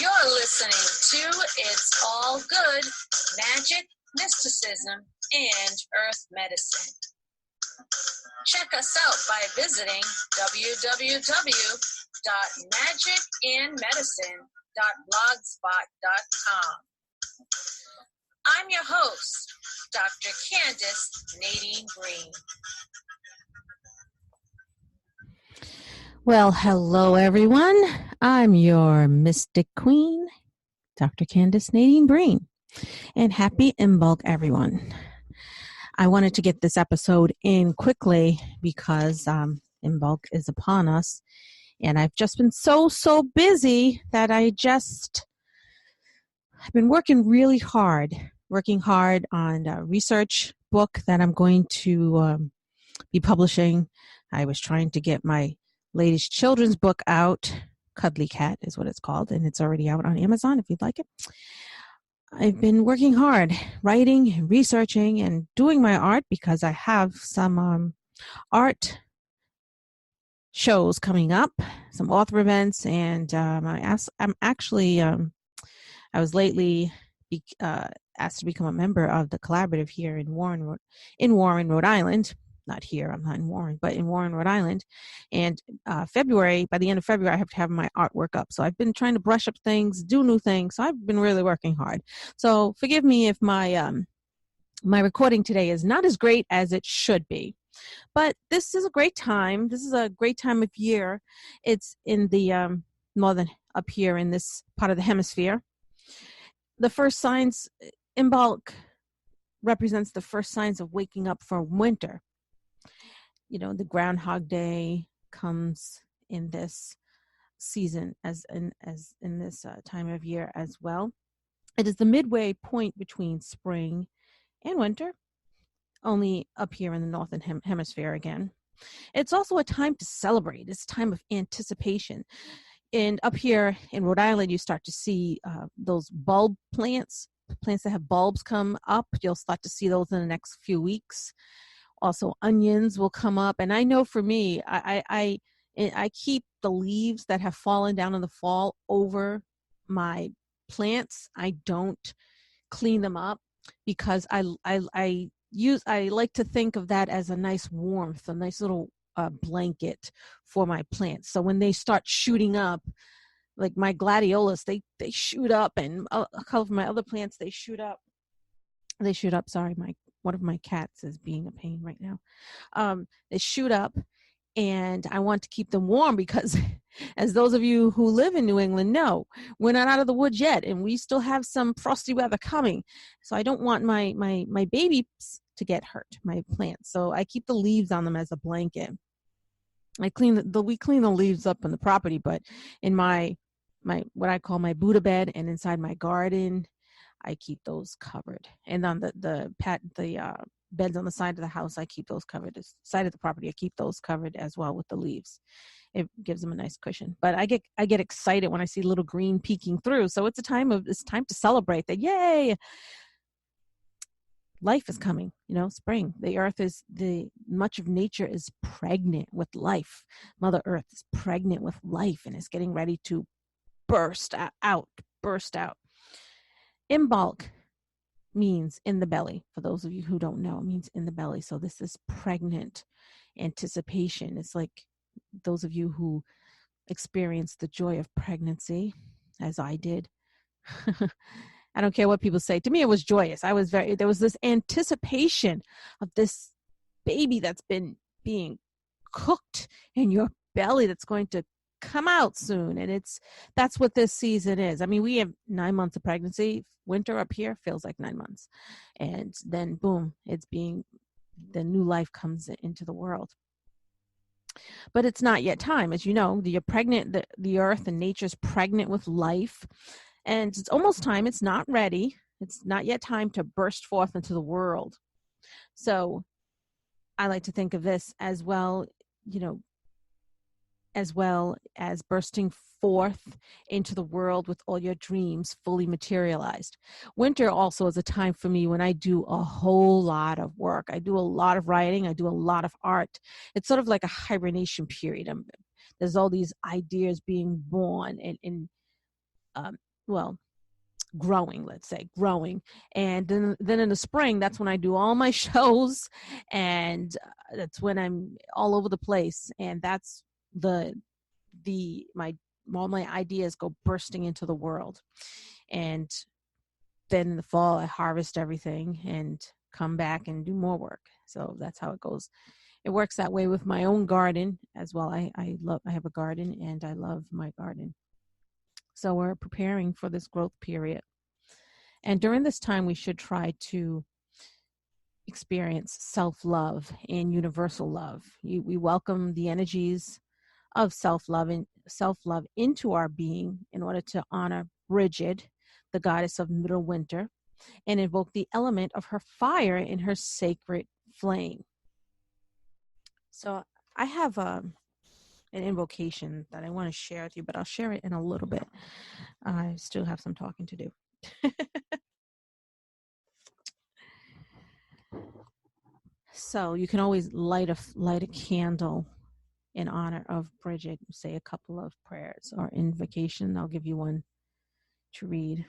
You're listening to It's All Good, Magic, Mysticism, and Earth Medicine. Check us out by visiting www.magicandmedicine.blogspot.com. I'm your host, Dr. Candace Nadine Green. Well, hello, everyone. I'm your Mystic Queen, Dr. Candace Nadine Breen, and happy Imbolc, everyone. I wanted to get this episode in quickly because Imbolc is upon us, and I've just been so busy that I've been working hard on a research book that I'm going to be publishing. I was trying to get my latest children's book out. Cuddly Cat is what it's called, and it's already out on Amazon if you'd like it. I've been working hard, writing and researching and doing my art because I have some art shows coming up, some author events, and I was lately asked to become a member of the collaborative here in Warren, Rhode Island. Not here, I'm not in Warren, but in Warren, Rhode Island. And by the end of February, I have to have my artwork up. So I've been trying to brush up things, do new things. So I've been really working hard. So forgive me if my recording today is not as great as it should be. But this is a great time. This is a great time of year. It's in the northern, up here in this part of the hemisphere. The first signs, Imbolc represents the first signs of waking up for winter. You know, the Groundhog Day comes in this season as in this time of year as well. It is the midway point between spring and winter, only up here in the northern hemisphere again. It's also a time to celebrate. It's a time of anticipation. And up here in Rhode Island, you start to see those bulb plants that have bulbs come up. You'll start to see those in the next few weeks. Also, onions will come up. And I know for me, I keep the leaves that have fallen down in the fall over my plants. I don't clean them up because I like to think of that as a nice warmth, a nice little blanket for my plants. So when they start shooting up, like my gladiolus, they shoot up, and a couple of my other plants, they shoot up. Sorry, one of my cats is being a pain right now. They shoot up, and I want to keep them warm because, as those of you who live in New England know, we're not out of the woods yet, and we still have some frosty weather coming. So I don't want my babies to get hurt, my plants. So I keep the leaves on them as a blanket. We clean the leaves up on the property, but in my what I call my Buddha bed and inside my garden, I keep those covered. And on the beds on the side of the house, I keep those covered. The side of the property, I keep those covered as well with the leaves. It gives them a nice cushion. But I get excited when I see little green peeking through. So it's time to celebrate that. Yay! Life is coming, spring. The earth much of nature is pregnant with life. Mother Earth is pregnant with life and is getting ready to burst out. Imbolc means in the belly. For those of you who don't know, it means in the belly. So this is pregnant anticipation. It's like those of you who experienced the joy of pregnancy, as I did. I don't care what people say. To me, it was joyous. There was this anticipation of this baby that's been being cooked in your belly that's going to come out soon. And that's what this season is. I mean, we have 9 months of pregnancy. Winter up here feels like 9 months. And then boom, the new life comes into the world. But it's not yet time. As you know, you're pregnant, the earth and nature's pregnant with life. And it's almost time. It's not ready. It's not yet time to burst forth into the world. So I like to think of this as well, as well as bursting forth into the world with all your dreams fully materialized. Winter also is a time for me when I do a whole lot of work. I do a lot of writing. I do a lot of art. It's sort of like a hibernation period. There's all these ideas being born and growing, let's say, growing. And then in the spring, that's when I do all my shows, and that's when I'm all over the place. And that's my all my ideas go bursting into the world. And then in the fall, I harvest everything and come back and do more work. So that's how it goes. It works that way with my own garden as well. I have a garden, and I love my garden. So we're preparing for this growth period. And during this time, we should try to experience self-love and universal love. We welcome the energies of self-love into our being in order to honor Bridget, the goddess of middle winter, and invoke the element of her fire in her sacred flame. So I have an invocation that I want to share with you, but I'll share it in a little bit. I still have some talking to do. So you can always light a candle in honor of Bridget. Say a couple of prayers or invocation. I'll give you one to read.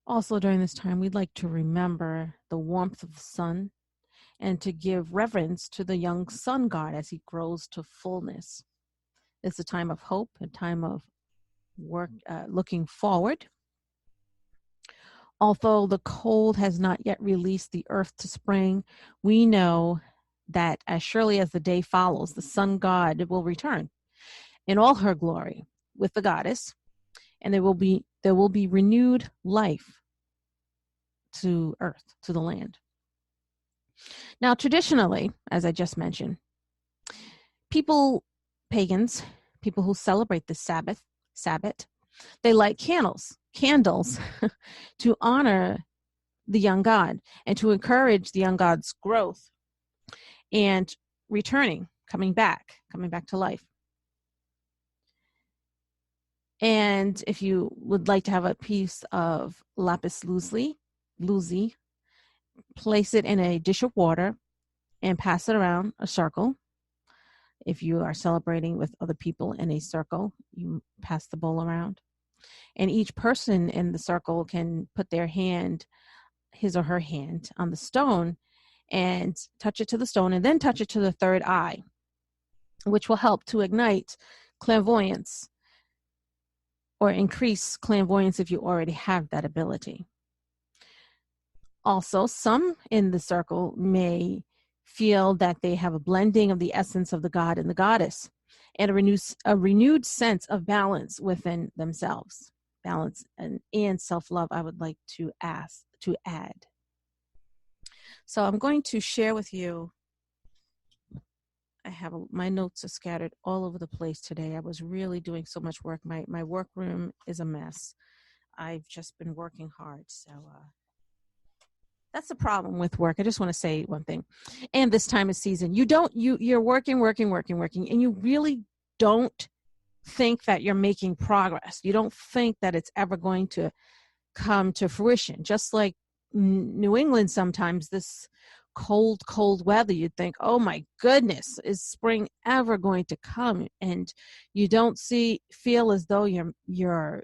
Also, during this time, we'd like to remember the warmth of the sun and to give reverence to the young sun god as he grows to fullness. It's a time of hope, a time of work, looking forward. Although the cold has not yet released the earth to spring, we know that as surely as the day follows, the sun god will return in all her glory with the goddess, and there will be renewed life to earth, to the land. Now, traditionally, as I just mentioned, pagans, people who celebrate the Sabbath, they light candles to honor the young god and to encourage the young god's growth and coming back to life. And if you would like to have a piece of lapis lazuli, place it in a dish of water and pass it around a circle. If you are celebrating with other people in a circle, you pass the bowl around. And each person in the circle can put their hand, his or her hand, on the stone and touch it to the stone and then touch it to the third eye, which will help to ignite clairvoyance or increase clairvoyance if you already have that ability. Also, some in the circle may feel that they have a blending of the essence of the god and the goddess and a renewed sense of balance within themselves. Balance and self-love, I would like to add. So I'm going to share with you, my notes are scattered all over the place today. I was really doing so much work. My workroom is a mess. I've just been working hard. So that's the problem with work. I just want to say one thing. And this time of season, you're working, and you really don't think that you're making progress. You don't think that it's ever going to come to fruition. Just like New England, sometimes this cold weather, you'd think, oh my goodness, is spring ever going to come? And you don't feel as though you're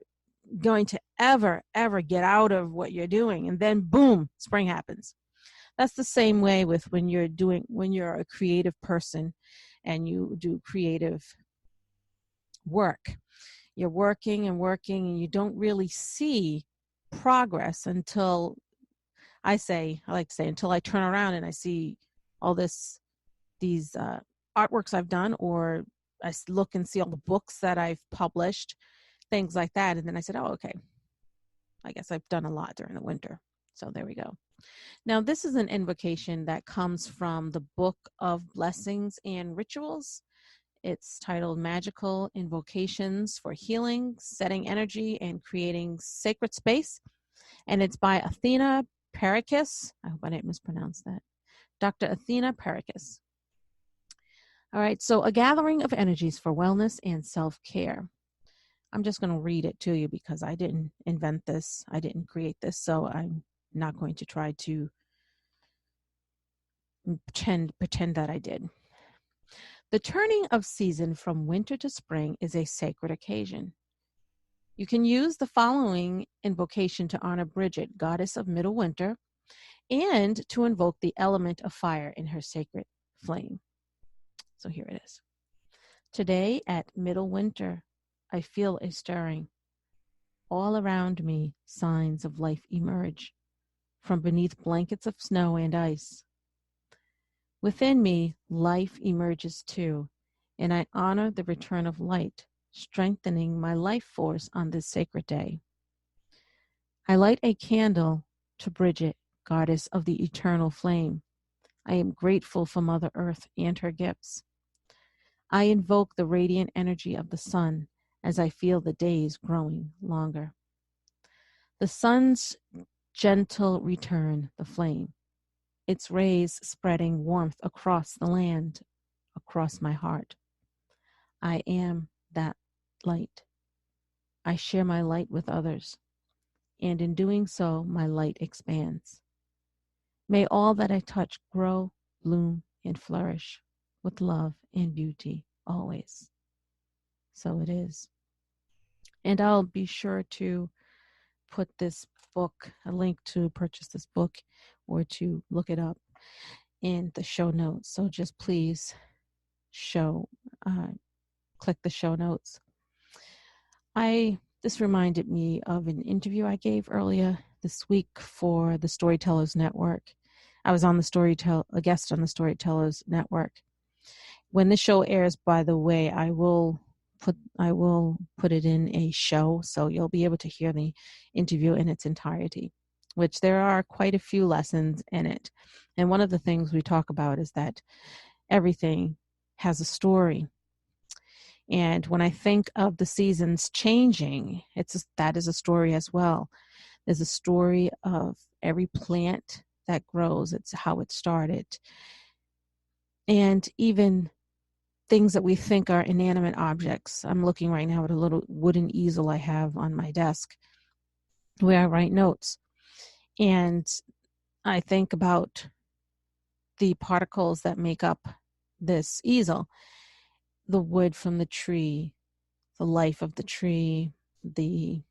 going to ever get out of what you're doing. And then boom, spring happens. That's the same way with when you're a creative person and you do creative work. You're working and you don't really see progress until I like to say until I turn around and I see all these artworks I've done, or I look and see all the books that I've published, things like that. And then I said, oh, okay, I guess I've done a lot during the winter. So there we go. Now, this is an invocation that comes from the Book of Blessings and Rituals. It's titled Magical Invocations for Healing, Setting Energy, and Creating Sacred Space. And it's by Athena Parakis. I hope I didn't mispronounce that. Dr. Athena Parakis. All right, so a gathering of energies for wellness and self-care. I'm just going to read it to you because I didn't invent this. I didn't create this, so I'm not going to try to pretend that I did. The turning of season from winter to spring is a sacred occasion. You can use the following invocation to honor Bridget, goddess of middle winter, and to invoke the element of fire in her sacred flame. So here it is. Today at middle winter, I feel a stirring. All around me, signs of life emerge from beneath blankets of snow and ice. Within me, life emerges too, and I honor the return of light, strengthening my life force on this sacred day. I light a candle to Bridget, goddess of the eternal flame. I am grateful for Mother Earth and her gifts. I invoke the radiant energy of the sun as I feel the days growing longer. The sun's gentle return, the flame, its rays spreading warmth across the land, across my heart. I am that light. I share my light with others, and in doing so, my light expands. May all that I touch grow, bloom, and flourish with love and beauty always. So it is. And I'll be sure to put this book, a link to purchase this book or to look it up in the show notes. So just please click the show notes. This reminded me of an interview I gave earlier this week for the Storytellers Network. I was on a guest on the Storytellers Network. When this show airs, by the way, I will put it in a show, so you'll be able to hear the interview in its entirety, which there are quite a few lessons in it. And one of the things we talk about is that everything has a story. And when I think of the seasons changing, that is a story as well. There's a story of every plant that grows. It's how it started. And even things that we think are inanimate objects. I'm looking right now at a little wooden easel I have on my desk where I write notes. And I think about the particles that make up this easel, the wood from the tree, the life of the tree, the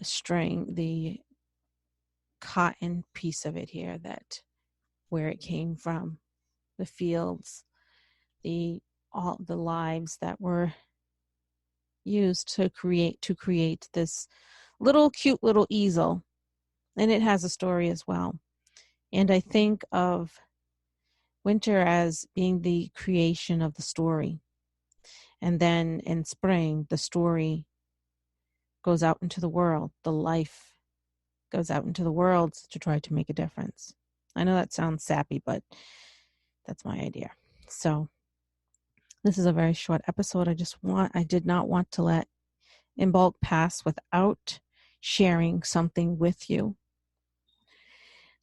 string, the cotton piece of it here, that where it came from, the fields, all the lives that were used to create this cute little easel. And it has a story as well. And I think of winter as being the creation of the story. And then in spring, the story goes out into the world. The life goes out into the world to try to make a difference. I know that sounds sappy, but that's my idea. So this is a very short episode. I did not want to let Imbolc pass without sharing something with you.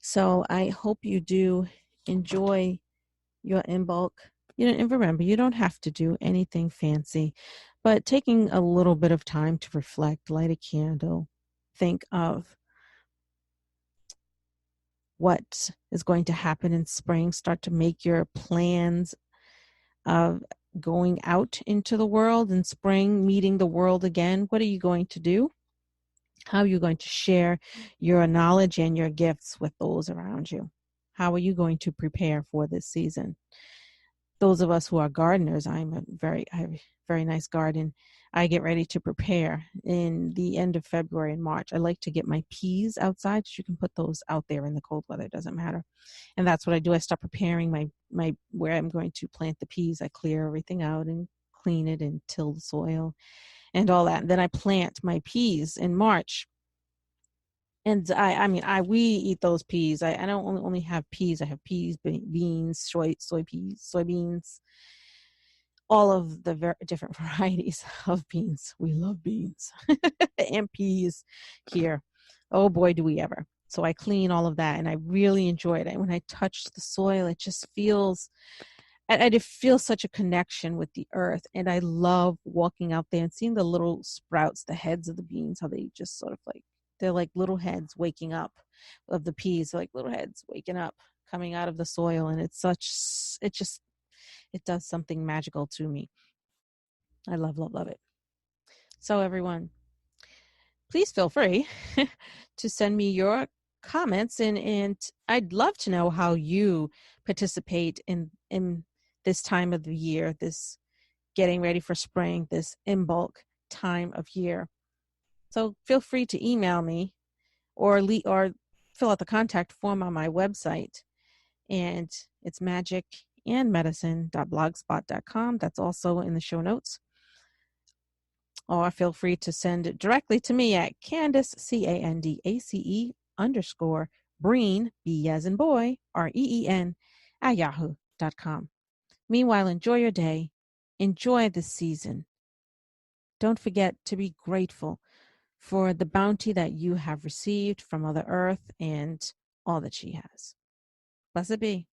So I hope you do enjoy your Imbolc. And remember, you don't have to do anything fancy, but taking a little bit of time to reflect, light a candle, think of what is going to happen in spring, start to make your plans of going out into the world in spring, meeting the world again. What are you going to do? How are you going to share your knowledge and your gifts with those around you? How are you going to prepare for this season? Those of us who are gardeners, I have a very nice garden. I get ready to prepare in the end of February and March. I like to get my peas outside. You can put those out there in the cold weather. It doesn't matter. And that's what I do. I start preparing my where I'm going to plant the peas. I clear everything out and clean it and till the soil and all that. And then I plant my peas in March. And we eat those peas. I don't only have peas. I have peas, beans, soybeans, all of the different varieties of beans. We love beans and peas here. Oh boy, do we ever. So I clean all of that and I really enjoy it. And when I touch the soil, it just feels, I feel such a connection with the earth. And I love walking out there and seeing the little sprouts, the heads of the beans, how they just sort of they're like little heads waking up of the peas, like little heads waking up, coming out of the soil. And it does something magical to me. I love, love, love it. So everyone, please feel free to send me your comments, and I'd love to know how you participate in this time of the year, this getting ready for spring, this Imbolc time of year. So feel free to email me or fill out the contact form on my website, and it's magicandmedicine.blogspot.com. That's also in the show notes. Or feel free to send it directly to me at Candace, CANDACE _ Breen, B as in boy, REEN, at yahoo.com. Meanwhile, enjoy your day. Enjoy the season. Don't forget to be grateful for the bounty that you have received from Mother Earth and all that she has. Blessed be.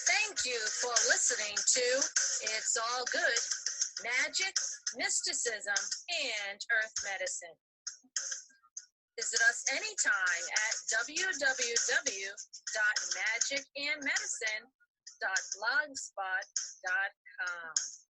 Thank you for listening to It's All Good, Magic, Mysticism, and Earth Medicine. Visit us anytime at www.magicandmedicine.blogspot.com.